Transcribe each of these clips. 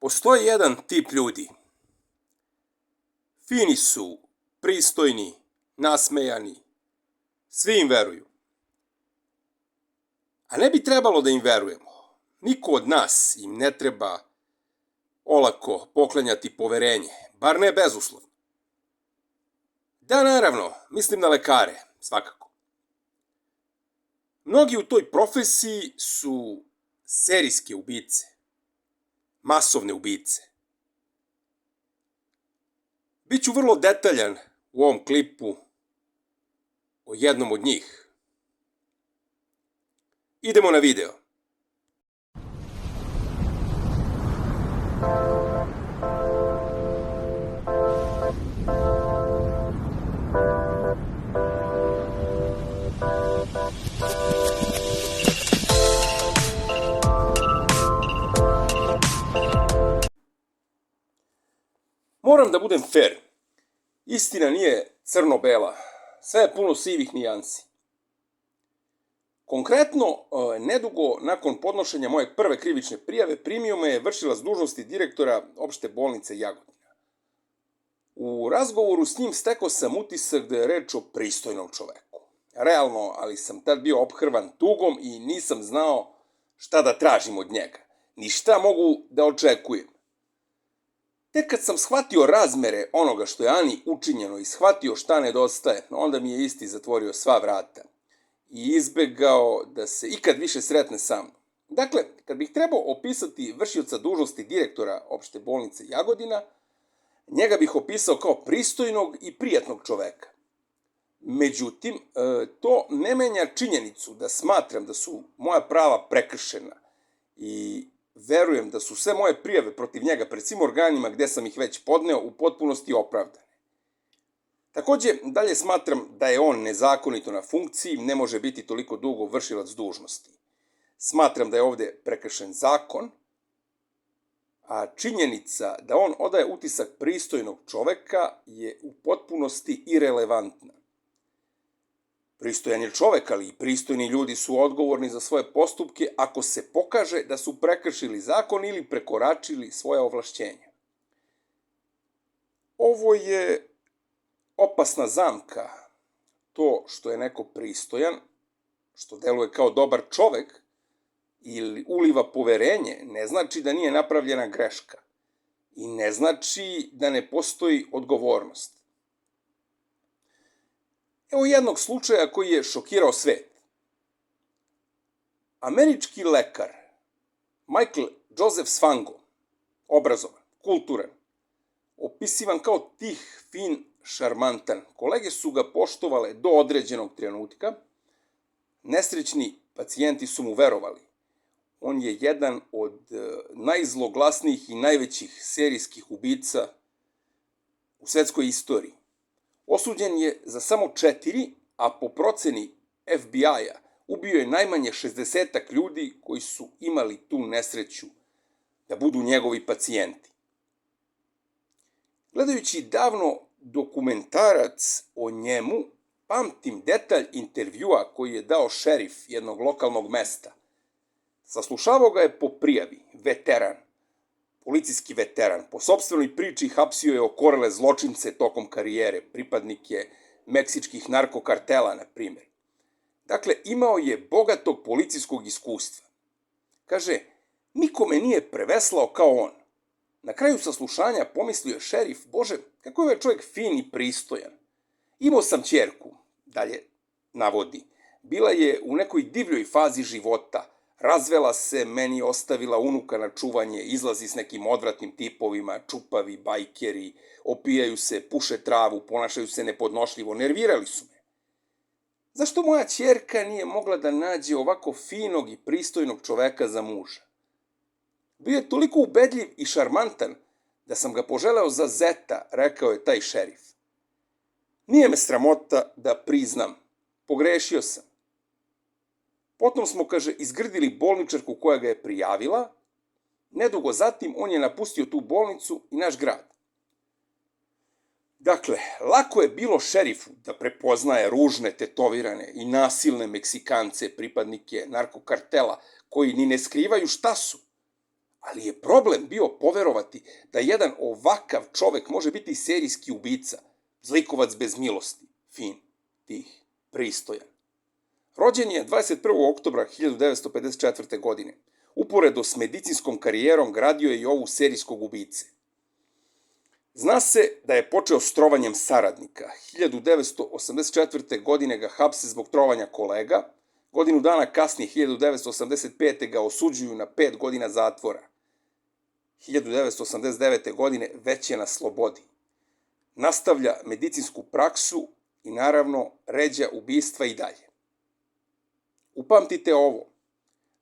Postoji jedan tip ljudi. Fini su, pristojni, nasmejani, svi im veruju. A ne bi trebalo da im verujemo. Niko od nas im ne treba olako poklanjati poverenje, bar ne bezuslovno. Da, naravno, mislim na lekare, svakako. Mnogi u toj profesiji su serijske ubice, masovne ubice. Biću vrlo detaljan u ovom klipu o jednom od njih. Idemo na video. Moram da budem fer. Istina nije crno-bela. Sve je puno sivih nijansi. Konkretno, nedugo nakon podnošenja moje prve krivične prijave primio me je vršilac dužnosti direktora opšte bolnice Jagodina. U razgovoru s njim stekao sam utisak da je reč o pristojnom čoveku. Realno, ali sam tad bio ophrvan tugom i nisam znao šta da tražim od njega, ni šta mogu da očekujem. Tek kad sam shvatio razmere onoga što je Ani učinjeno i shvatio šta nedostaje, onda mi je isti zatvorio sva vrata i izbegao da se ikad više sretne sa mnom. Dakle, kad bih trebao opisati vršioca dužnosti direktora opšte bolnice Jagodina, njega bih opisao kao pristojnog i prijatnog čoveka. Međutim, to ne menja činjenicu da smatram da su moja prava prekršena i verujem da su sve moje prijave protiv njega pred svim organima gde sam ih već podneo u potpunosti opravdane. Takođe, dalje smatram da je on nezakonito na funkciji, ne može biti toliko dugo vršilac dužnosti. Smatram da je ovde prekršen zakon, a činjenica da on odaje utisak pristojnog čoveka je u potpunosti irelevantna. Pristojan je čovek, ali i pristojni ljudi su odgovorni za svoje postupke ako se pokaže da su prekršili zakon ili prekoračili svoje ovlašćenja. Ovo je opasna zamka. To što je neko pristojan, što deluje kao dobar čovek ili uliva poverenje, ne znači da nije napravljena greška i ne znači da ne postoji odgovornost. Evo jednog slučaja koji je šokirao svet. Američki lekar Michael Joseph Svango, obrazovan, kulturan, opisivan kao tih, fin, šarmantan. Kolege su ga poštovale do određenog trenutka. Nesrećni pacijenti su mu verovali. On je jedan od najzloglasnijih i najvećih serijskih ubica u svetskoj istoriji. Osuđen je za samo 4, a po proceni FBI-a ubio je najmanje 60 ljudi koji su imali tu nesreću da budu njegovi pacijenti. Gledajući davno dokumentarac o njemu, pamtim detalj intervjua koji je dao šerif jednog lokalnog mesta. Saslušavao ga je po prijavi, veteran, policijski veteran. Po sopstvenoj priči hapsio je okorele zločince tokom karijere, pripadnike meksičkih narkokartela, na primjer. Dakle, imao je bogatog policijskog iskustva. Kaže, niko me nije preveslao kao on. Na kraju saslušanja pomislio je šerif, Bože, kako je ovaj čovjek fin i pristojan. Imao sam ćerku, dalje navodi. Bila je u nekoj divljoj fazi života. Razvela se, meni ostavila unuka na čuvanje, izlazi s nekim odvratnim tipovima, čupavi, bajkeri, opijaju se, puše travu, ponašaju se nepodnošljivo, nervirali su me. Zašto moja ćerka nije mogla da nađe ovako finog i pristojnog čoveka za muža? Bio je toliko ubedljiv i šarmantan da sam ga poželeo za zeta, rekao je taj šerif. Nije me sramota da priznam, pogrešio sam. Potom smo, kaže, izgrdili bolničarku koja ga je prijavila. Nedugo zatim on je napustio tu bolnicu i naš grad. Dakle, lako je bilo šerifu da prepoznaje ružne, tetovirane i nasilne Meksikance, pripadnike narkokartela, koji ni ne skrivaju šta su, Ali je problem bio poverovati da jedan ovakav čovek može biti serijski ubica, zlikovac bez milosti, fin, tih, pristojan. Rođen je 21. oktobra 1954. godine. Uporedo s medicinskom karijerom gradio je i ovu serijskog ubice. Zna se da je počeo s trovanjem saradnika. 1984. godine ga hapse zbog trovanja kolega. Godinu dana kasnije, 1985. ga osuđuju na 5 godina zatvora. 1989. godine već je na slobodi. Nastavlja medicinsku praksu i naravno ređa ubistva i dalje. Upamtite ovo.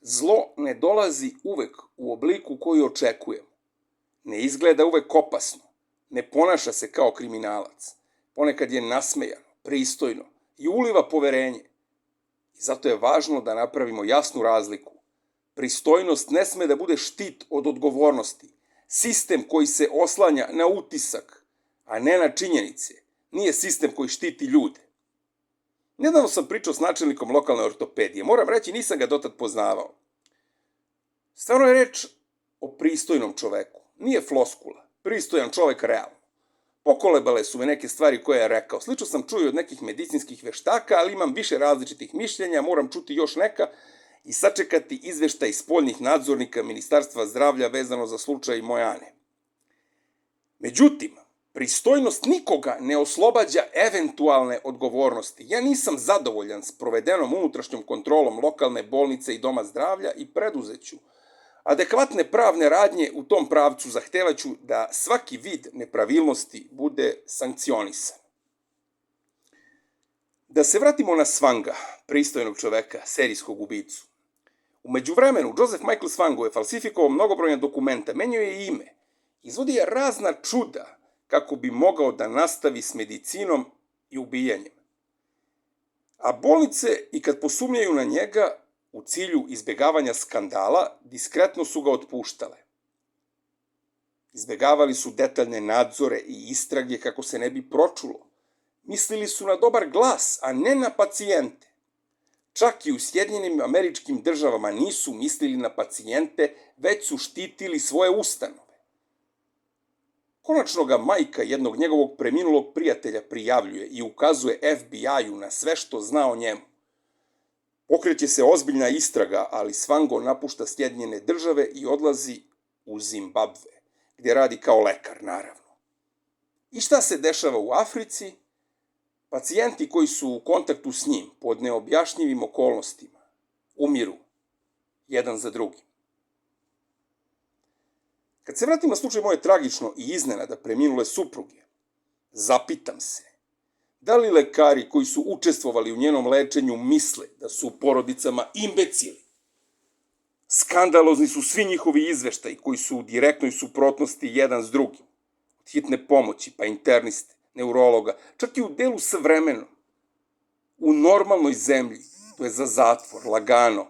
Zlo ne dolazi uvek u obliku koji očekujemo. Ne izgleda uvek opasno. Ne ponaša se kao kriminalac. Ponekad je nasmejano, pristojno i uliva poverenje. I zato je važno da napravimo jasnu razliku. Pristojnost ne sme da bude štit od odgovornosti. Sistem koji se oslanja na utisak, a ne na činjenice, nije sistem koji štiti ljude. Nedavno sam pričao s načelnikom lokalne ortopedije. Moram reći, nisam ga dotad poznavao. Stvarno je reč o pristojnom čoveku. Nije floskula. Pristojan čovek realno. Pokolebale su me neke stvari koje je rekao. Slično sam čuo od nekih medicinskih veštaka, ali imam više različitih mišljenja, moram čuti još neka i sačekati izveštaj spoljnih nadzornika Ministarstva zdravlja vezano za slučaj moje Ane. Međutim, pristojnost nikoga ne oslobađa eventualne odgovornosti. Ja nisam zadovoljan s provedenom unutrašnjom kontrolom lokalne bolnice i doma zdravlja i preduzeću adekvatne pravne radnje u tom pravcu, zahtevaću da svaki vid nepravilnosti bude sankcionisan. Da se vratimo na Svanga, pristojnog čoveka, serijskog ubicu. U međuvremenu, Joseph Michael Svango je falsifikovao mnogobrojne dokumenta, menjao je ime, izvodio je razna čuda kako bi mogao da nastavi s medicinom i ubijanjem. A bolnice, i kad posumnjaju na njega, u cilju izbegavanja skandala, diskretno su ga otpuštale. Izbegavali su detaljne nadzore i istrage kako se ne bi pročulo. Mislili su na dobar glas, a ne na pacijente. Čak i u Sjedinjenim Američkim Državama nisu mislili na pacijente, već su štitili svoje ustanove. Konačno ga majka jednog njegovog preminulog prijatelja prijavljuje i ukazuje FBI-u na sve što zna o njemu. Pokreće se ozbiljna istraga, ali Svango napušta Sjedinjene Države i odlazi u Zimbabve, gdje radi kao lekar, naravno. I šta se dešava u Africi? Pacijenti koji su u kontaktu s njim pod neobjašnjivim okolnostima umiru jedan za drugim. Kad se vratim na slučaj moje tragično i iznenada preminule supruge, zapitam se, da li lekari koji su učestvovali u njenom lečenju misle da su u porodicama imbecili? Skandalozni su svi njihovi izveštaji koji su u direktnoj suprotnosti jedan s drugim. Od hitne pomoći, pa interniste, neurologa, čak i u delu s vremenom. U normalnoj zemlji, to je za zatvor, lagano.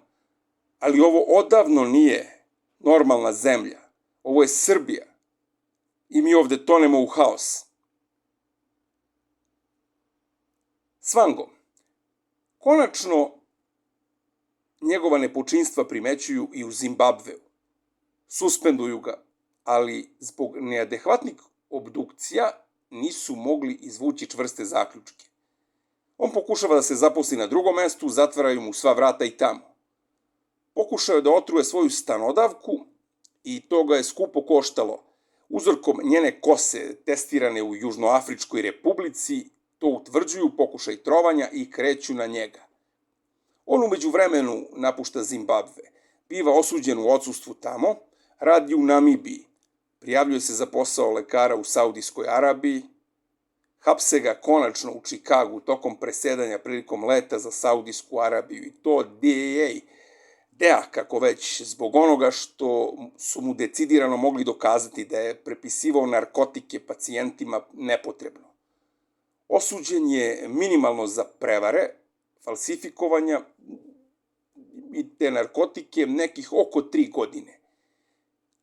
Ali ovo odavno nije normalna zemlja. Ovo je Srbija. I mi ovde tonemo u haos. Svango. Konačno, njegova nepočinstva primećuju i u Zimbabveu. Suspenduju ga, ali zbog neadekvatnih obdukcija nisu mogli izvući čvrste zaključke. On pokušava da se zaposli na drugom mestu, zatvaraju mu sva vrata i tamo. Pokušao je da otruje svoju stanodavku i to ga je skupo koštalo. Uzorkom njene kose, testirane u Južnoafričkoj republici, to utvrđuju pokušaj trovanja i kreću na njega. On umeđu vremenu napušta Zimbabve, biva osuđen u odsustvu tamo, radi u Namibiji, prijavljuje se za posao lekara u Saudijskoj Arabiji, hapse ga konačno u Čikagu tokom presedanja prilikom leta za Saudijsku Arabiju i to DEA, kako već, zbog onoga što su mu decidirano mogli dokazati da je prepisivao narkotike pacijentima nepotrebno. Osuđen je minimalno za prevare, falsifikovanja i te narkotike nekih oko 3 godine.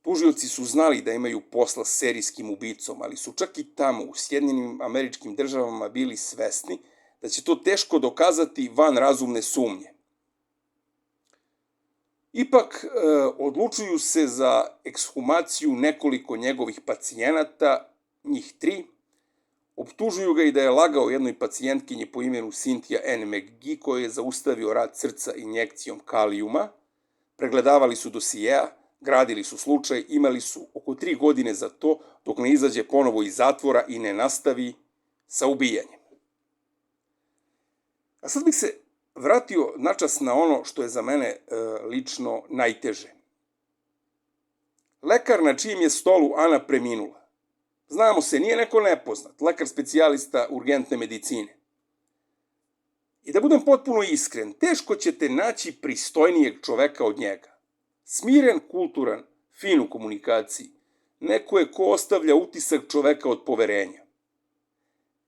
Tužioci su znali da imaju posla s serijskim ubicom, ali su čak i tamo u Sjedinjenim Američkim Državama bili svesni da će to teško dokazati van razumne sumnje. Ipak odlučuju se za ekshumaciju nekoliko njegovih pacijenata, njih 3, optužuju ga i da je lagao jednoj pacijentkinji po imenu Cynthia N. McGee, koji je zaustavio rad srca injekcijom kalijuma, pregledavali su dosijeja, gradili su slučaj, imali su oko 3 godine za to, dok ne izađe ponovo iz zatvora i ne nastavi sa ubijanjem. A sad bih se vratio načas na ono što je za mene lično najteže. Lekar na čijem je stolu Ana preminula. Znamo se, nije neko nepoznat, lekar specijalista urgentne medicine. I da budem potpuno iskren, teško ćete naći pristojnijeg čoveka od njega. Smiren, kulturan, fin u komunikaciji. Neko je ko ostavlja utisak čoveka od poverenja.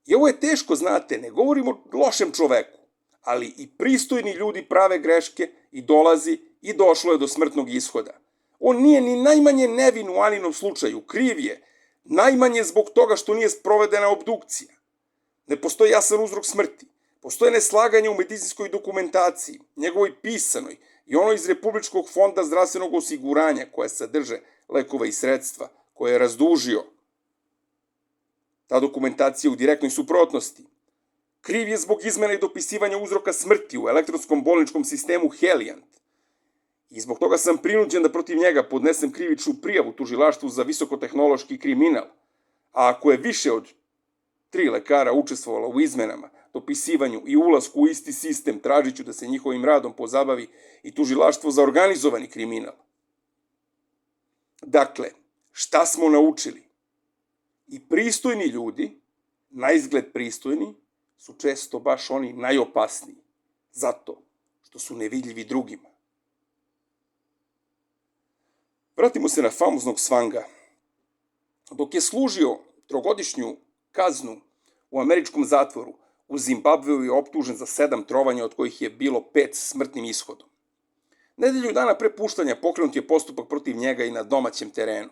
I ovo je teško, znate, ne govorimo o lošem čoveku, ali i pristojni ljudi prave greške i dolazi i došlo je do smrtnog ishoda. On nije ni najmanje nevin u Aninom slučaju, kriv je, najmanje zbog toga što nije sprovedena obdukcija. Ne postoji jasan uzrok smrti. Postoje neslaganje u medicinskoj dokumentaciji, njegovoj pisanoj i onoj iz Republičkog fonda zdravstvenog osiguranja koja sadrže lekova i sredstva, koje je razdužio. Ta dokumentacija je u direktnoj suprotnosti. Kriv je zbog izmene i dopisivanja uzroka smrti u elektronskom bolničkom sistemu Heliant. I zbog toga sam prinuđen da protiv njega podnesem krivičnu prijavu tužilaštvu za visokotehnološki kriminal. A ako je više od 3 lekara učestvovalo u izmenama, dopisivanju i ulasku u isti sistem, tražit ću da se njihovim radom pozabavi i tužilaštvo za organizovani kriminal. Dakle, šta smo naučili? I pristojni ljudi, na izgled pristojni, su često baš oni najopasniji, zato što su nevidljivi drugima. Vratimo se na famoznog Svanga. Dok je služio 3-godišnju kaznu u američkom zatvoru, u Zimbabveu je optužen za 7 trovanja, od kojih je bilo 5 smrtnim ishodom. Nedelju dana pre puštanja pokrenut je postupak protiv njega i na domaćem terenu.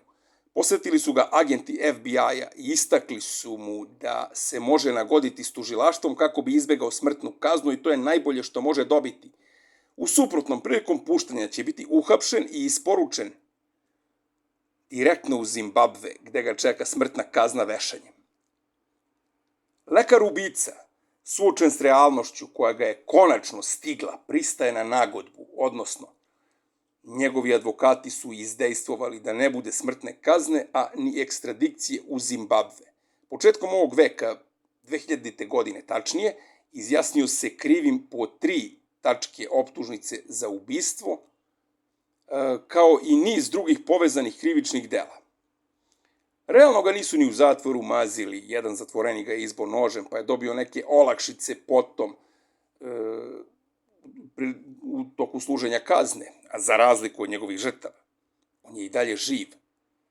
Posetili su ga agenti FBI-a i istakli su mu da se može nagoditi s tužilaštvom kako bi izbegao smrtnu kaznu i to je najbolje što može dobiti. U suprotnom, prilikom puštanja će biti uhapšen i isporučen direktno u Zimbabve, gde ga čeka smrtna kazna vešanjem. Lekar ubica, suočen s realnošću koja ga je konačno stigla, pristaje na nagodbu, odnosno njegovi advokati su izdejstvovali da ne bude smrtne kazne, a ni ekstradikcije u Zimbabve. Početkom ovog veka, 2000. godine tačnije, izjasnio se krivim po 3 tačke optužnice za ubistvo, kao i niz drugih povezanih krivičnih dela. Realno ga nisu ni u zatvoru mazili, jedan zatvorenik ga je izbo nožem, pa je dobio neke olakšice potom u toku služenja kazne, a za razliku od njegovih žrtava. On je i dalje živ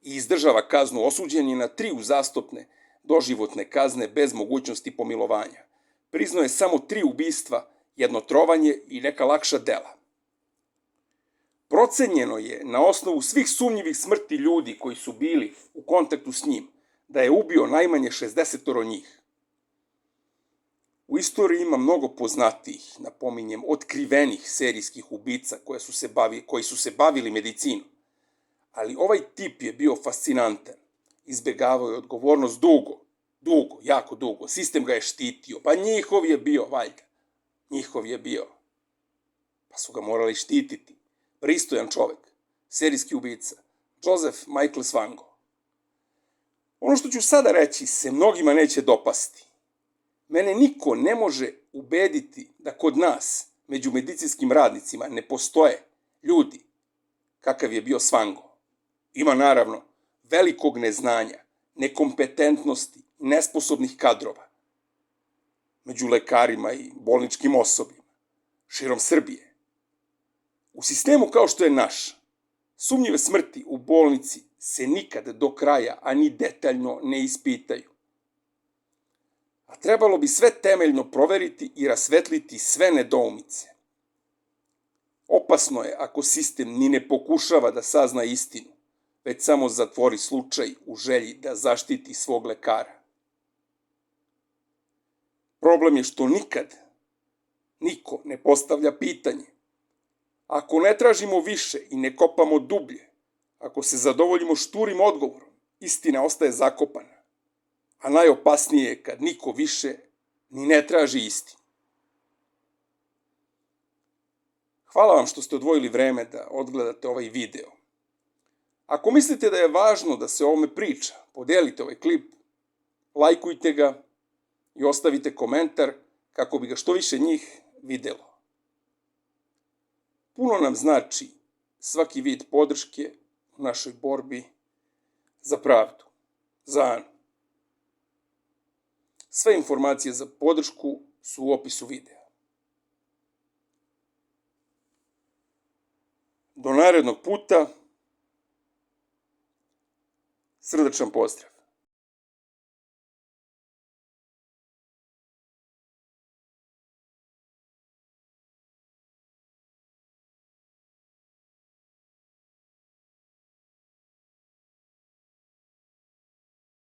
i izdržava kaznu, osuđen je na 3 uzastopne doživotne kazne bez mogućnosti pomilovanja. Priznao je samo 3 ubistva, 1 trovanje i neka lakša dela. Procenjeno je na osnovu svih sumnjivih smrti ljudi koji su bili u kontaktu s njim, da je ubio najmanje 60 njih. U istoriji ima mnogo poznatijih, napominjem, otkrivenih serijskih ubica koji su se bavili medicinom. Ali ovaj tip je bio fascinantan. Izbegavao je odgovornost dugo, jako dugo. Sistem ga je štitio. Pa njihov je bio, valjda. Njihov je bio. Pa su ga morali štititi. Pristojan čovek, serijski ubica, Joseph Michael Svango. Ono što ću sada reći se mnogima neće dopasti. Mene niko ne može ubediti da kod nas, među medicinskim radnicima, ne postoje ljudi kakav je bio Svango. Ima naravno velikog neznanja, nekompetentnosti, nesposobnih kadrova među lekarima i bolničkim osobljem širom Srbije. U sistemu kao što je naš, sumnjive smrti u bolnici se nikad do kraja ani detaljno ne ispitaju. A trebalo bi sve temeljno proveriti i rasvetliti sve nedoumice. Opasno je ako sistem ni ne pokušava da sazna istinu, već samo zatvori slučaj u želji da zaštiti svog lekara. Problem je što nikad niko ne postavlja pitanje Ako ne tražimo više i ne kopamo dublje, ako se zadovoljimo šturim odgovorom, istina ostaje zakopana. A najopasnije je kad niko više ni ne traži istinu. Hvala vam što ste odvojili vreme da odgledate ovaj video. Ako mislite da je važno da se o ovome priča, podelite ovaj klip, lajkujte ga i ostavite komentar kako bi ga što više njih videlo. Puno nam znači svaki vid podrške u našoj borbi za pravdu, za Anu. Sve informacije za podršku su u opisu videa. Do narednog puta, srdačan pozdrav!